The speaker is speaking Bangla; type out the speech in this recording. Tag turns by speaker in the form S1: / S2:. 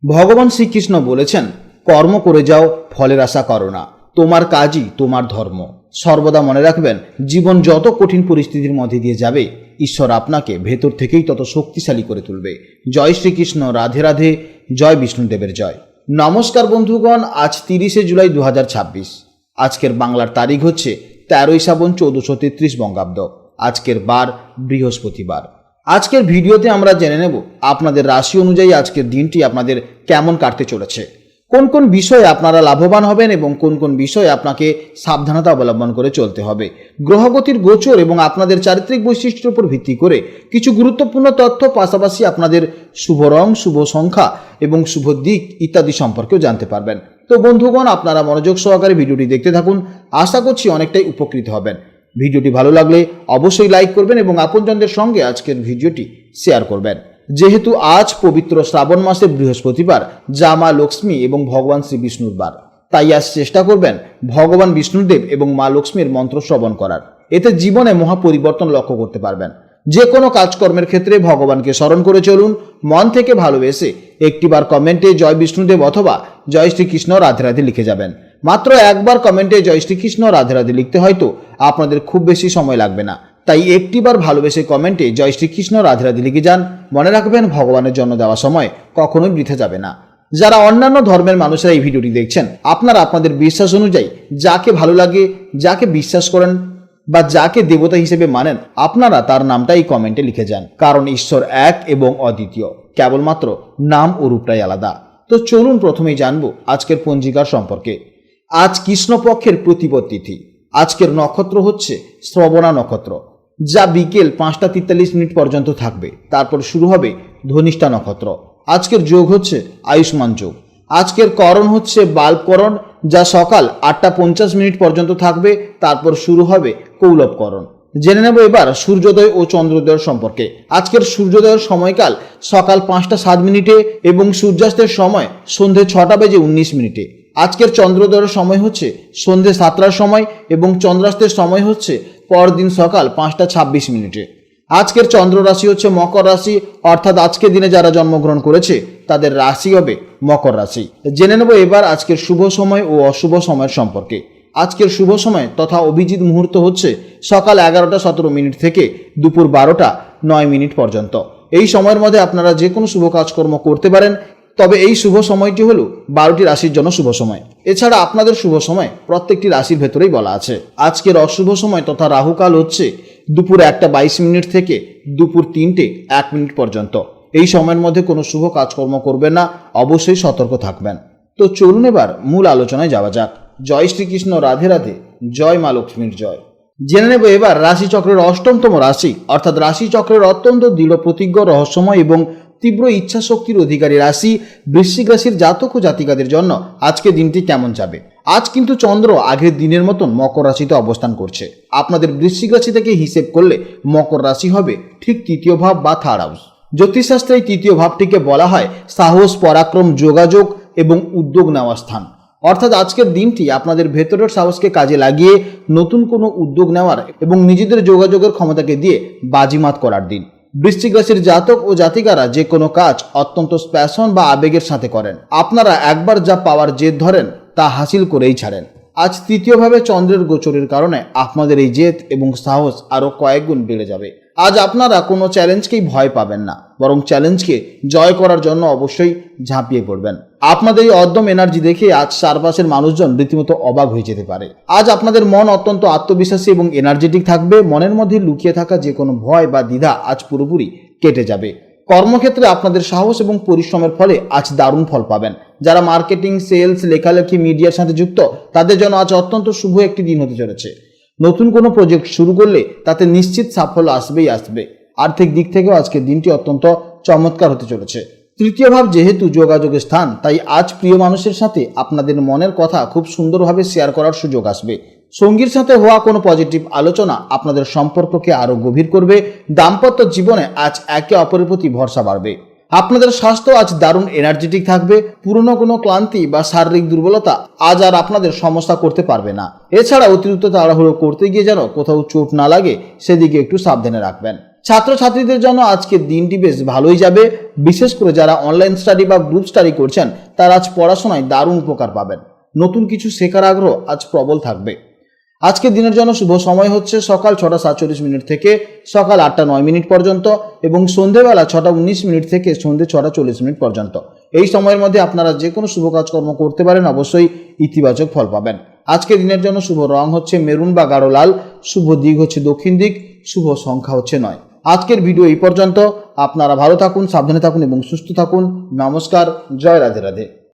S1: ভগবান শ্রীকৃষ্ণ বলেছেন, কর্ম করে যাও, ফলের আশা করো না। তোমার কাজই তোমার ধর্ম। সর্বদা মনে রাখবেন, জীবন যত কঠিন পরিস্থিতির মধ্যে দিয়ে যাবে, ঈশ্বর আপনাকে ভেতর থেকেই তত শক্তিশালী করে তুলবে। জয় শ্রীকৃষ্ণ, রাধে রাধে, জয় বিষ্ণুদেবের জয়। নমস্কার বন্ধুগণ, আজ 30শে জুলাই 2026। আজকের বাংলার তারিখ হচ্ছে 13ই শ্রাবণ 1433 বঙ্গাব্দ। আজকের বার বৃহস্পতিবার। আজকের ভিডিওতে আমরা জেনে নেব আপনাদের রাশি অনুযায়ী আজকের দিনটি আপনাদের কেমন কাটতে চলেছে, কোন কোন বিষয়ে আপনারা লাভবান হবেন এবং কোন কোন বিষয়ে আপনাকে সাবধানতা অবলম্বন করে চলতে হবে। গ্রহগতির গোচর এবং আপনাদের চারিত্রিক বৈশিষ্ট্যের উপর ভিত্তি করে কিছু গুরুত্বপূর্ণ তথ্য, পাশাপাশি আপনাদের শুভ রং, শুভ সংখ্যা এবং শুভ দিক ইত্যাদি সম্পর্কেও জানতে পারবেন। তো বন্ধুগণ, আপনারা মনোযোগ সহকারে ভিডিওটি দেখতে থাকুন। আশা করছি অনেকটাই উপকৃত হবেন। ভিডিওটি ভালো লাগলে অবশ্যই লাইক করবেন এবং আপনজনদের সঙ্গে আজকের ভিডিওটি শেয়ার করবেন। যেহেতু আজ পবিত্র শ্রাবণ মাসের বৃহস্পতিবার, যা মা লক্ষ্মী এবং ভগবান শ্রী বিষ্ণুর বার, তাই আজ চেষ্টা করবেন ভগবান বিষ্ণুদেব এবং মা লক্ষ্মীর মন্ত্র শ্রবণ করার। এতে জীবনে মহা পরিবর্তন লক্ষ্য করতে পারবেন। যে কোনো কাজকর্মের ক্ষেত্রে ভগবানকে স্মরণ করে চলুন। মন থেকে ভালোবেসে একটিবার কমেন্টে জয় বিষ্ণুদেব অথবা জয় শ্রীকৃষ্ণ রাধে রাধে লিখে যাবেন। মাত্র একবার কমেন্টে জয় শ্রীকৃষ্ণ রাধে রাধে লিখতে হয়তো আপনাদের খুব বেশি সময় লাগবে না, তাই একটিবার ভালোবেসে কমেন্টে জয় শ্রীকৃষ্ণ রাধে রাধে লিখে যান। মনে রাখবেন, ভগবানের জন্য দেওয়া সময় কখনোই বৃথা যাবে না। যারা অন্যান্য ধর্মের মানুষেরা এই ভিডিওটি দেখছেন, আপনারা আপনাদের বিশ্বাস অনুযায়ী যাকে ভালো লাগে, যাকে বিশ্বাস করেন বা যাকে দেবতা হিসেবে মানেন, আপনারা তার নামটাই কমেন্টে লিখে যান। কারণ ঈশ্বর এক এবং অদ্বিতীয়, কেবলমাত্র নাম ও রূপটাই আলাদা। তো চলুন প্রথমেই জানবো আজকের পঞ্জিকার সম্পর্কে। আজ কৃষ্ণপক্ষের প্রতিপদ তিথি। আজকের নক্ষত্র হচ্ছে শ্রবণা নক্ষত্র, যা বিকেল 5টা 43 মিনিট পর্যন্ত থাকবে। তারপর শুরু হবে ধনিষ্ঠা নক্ষত্র। আজকের যোগ হচ্ছে আয়ুষ্মান যোগ। আজকের করণ হচ্ছে বাল্বকরণ, যা সকাল 8টা 50 মিনিট পর্যন্ত থাকবে। তারপর শুরু হবে কৌলবকরণ। জেনে নেব এবার সূর্যোদয় ও চন্দ্রোদয়ের সম্পর্কে। আজকের সূর্যোদয়ের সময়কাল সকাল 5টা 7 মিনিটে এবং সূর্যাস্তের সময় সন্ধে 6টা বেজে 19 মিনিটে। আজকের চন্দ্রোদয়ের সময় হচ্ছে সন্ধে 7টার সময় এবং চন্দ্রাস্তের সময় হচ্ছে পরদিন সকাল 5টা 26 মিনিটে। আজকের চন্দ্র রাশি হচ্ছে মকর রাশি, অর্থাৎ আজকের দিনে যারা জন্মগ্রহণ করেছে তাদের রাশি হবে মকর রাশি। জেনে নেব এবার আজকের শুভ সময় ও অশুভ সময়ের সম্পর্কে। আজকের শুভ সময় তথা অভিজিৎ মুহূর্ত হচ্ছে সকাল 11টা 17 মিনিট থেকে দুপুর 12টা 9 মিনিট পর্যন্ত। এই সময়ের মধ্যে আপনারা যে কোনো শুভ কাজকর্ম করতে পারেন, তবে এই শুভ সময়টি হলো 12টি রাশির জন্য শুভ সময়। এছাড়া আপনাদের শুভ সময় প্রত্যেকটি রাশির ভেতরেই বলা আছে। আজকের অশুভ সময় তথা রাহুকাল হচ্ছে দুপুর 1টা 22 মিনিট থেকে দুপুর 3টে 1 মিনিট পর্যন্ত। এই সময়ের মধ্যে কোনো শুভ কাজকর্ম করবেন না, অবশ্যই সতর্ক থাকবেন। তো চলুন এবার মূল আলোচনায় যাওয়া যাক। জয় শ্রীকৃষ্ণ, রাধে রাধে, জয় মা লক্ষ্মীর জয়। জেনে নেব এবার রাশিচক্রের অষ্টমতম রাশি, অর্থাৎ রাশিচক্রের অত্যন্ত দৃঢ় প্রতিজ্ঞ, রহস্যময় এবং তীব্র ইচ্ছা শক্তির অধিকারী রাশি বৃশ্চিক রাশির জাতক ও জাতিকাদের জন্য আজকের দিনটি কেমন যাবে। আজ কিন্তু চন্দ্র আগের দিনের মতন মকর রাশিতে অবস্থান করছে। আপনাদের বৃশ্চিক রাশি থেকে হিসেব করলে মকর রাশি হবে ঠিক 3য় ভাব বা থার্ড হাউস। জ্যোতিষশাস্ত্রে এই 3য় ভাবটিকে বলা হয় সাহস, পরাক্রম, যোগাযোগ এবং উদ্যোগ নেওয়ার স্থান। অর্থাৎ আজকের দিনটি আপনাদের ভেতরের সাহসকে কাজে লাগিয়ে নতুন কোনো উদ্যোগ নেওয়ার এবং নিজেদের যোগাযোগের ক্ষমতাকে দিয়ে বাজিমাত করার দিন। বৃশ্চিক রাশির জাতক ও জাতিকারা যে কোনো কাজ অত্যন্ত প্যাশন বা আবেগের সাথে করেন। আপনারা একবার যা পাওয়ার জেদ ধরেন তা হাসিল করেই ছাড়েন। আজ 3য়ভাবে চন্দ্রের গোচরের কারণে আপনাদের এই জেদ এবং সাহস আরও কয়েক গুণ বেড়ে যাবে। আজ আপনারা কোনো চ্যালেঞ্জকেই ভয় পাবেন না, বরং চ্যালেঞ্জকে জয় করার জন্য অবশ্যই ঝাঁপিয়ে পড়বেন। আপনাদের এই অদ্যম এনার্জি দেখে আজ চারপাশের মানুষজন রীতিমতো অবাক হয়ে যেতে পারে। আজ আপনাদের মন অত্যন্ত আত্মবিশ্বাসী এবং এনার্জেটিক থাকবে। মনের মধ্যে লুকিয়ে থাকা যে কোনো ভয় বা দ্বিধা আজ পুরোপুরি কেটে যাবে। কর্মক্ষেত্রে আপনাদের সাহস এবং পরিশ্রমের ফলে আজ দারুণ ফল পাবেন। যারা মার্কেটিং, সেলস, লেখালেখি, মিডিয়ার সাথে যুক্ত, তাদের জন্য আজ অত্যন্ত শুভ একটি দিন হতে চলেছে। নতুন কোনো প্রজেক্ট শুরু করলে তাতে নিশ্চিত সাফল্য আসবেই আসবে। আর্থিক দিক থেকেও আজকের দিনটি অত্যন্ত চমৎকার হতে চলেছে। 3য় ভাব যেহেতু যোগাযোগের স্থান, তাই আজ প্রিয় মানুষের সাথে আপনাদের মনের কথা খুব সুন্দরভাবে শেয়ার করার সুযোগ আসবে। সঙ্গীর সাথে হওয়া কোনো পজিটিভ আলোচনা আপনাদের সম্পর্ককে আরও গভীর করবে। দাম্পত্য জীবনে আজ একে অপরের প্রতি ভরসা বাড়বে। আপনাদের স্বাস্থ্য আজ দারুণ এনার্জেটিক থাকবে। পুরনো কোনো ক্লান্তি বা শারীরিক দুর্বলতা আজ আর আপনাদের সমস্যা করতে পারবে না। এছাড়া অতিরিক্ত তাড়াহুড়ো করতে গিয়ে যেন কোথাও চোট না লাগে, সেদিকে একটু সাবধানে রাখবেন। ছাত্রছাত্রীদের জন্য আজকের দিনটি বেশ ভালোই যাবে। বিশেষ করে যারা অনলাইন স্টাডি বা গ্রুপ স্টাডি করছেন তারা আজ পড়াশোনায় দারুণ উপকার পাবেন। নতুন কিছু শেখার আগ্রহ আজ প্রবল থাকবে। আজকের দিনের জন্য শুভ সময় হচ্ছে সকাল 6:47 থেকে সকাল 8:09 পর্যন্ত এবং সন্ধেবেলা 6:19 থেকে সন্ধে 6:40 পর্যন্ত। এই সময়ের মধ্যে আপনারা যে কোনো শুভ কাজকর্ম করতে পারেন, অবশ্যই ইতিবাচক ফল পাবেন। আজকের দিনের জন্য শুভ রং হচ্ছে মেরুন বা গাঢ় লাল, শুভ দিক হচ্ছে দক্ষিণ দিক, শুভ সংখ্যা হচ্ছে 9। আজকের ভিডিও এই পর্যন্ত। আপনারা ভালো থাকুন, সাবধানে থাকুন এবং সুস্থ থাকুন। নমস্কার, জয় রাধে রাধে।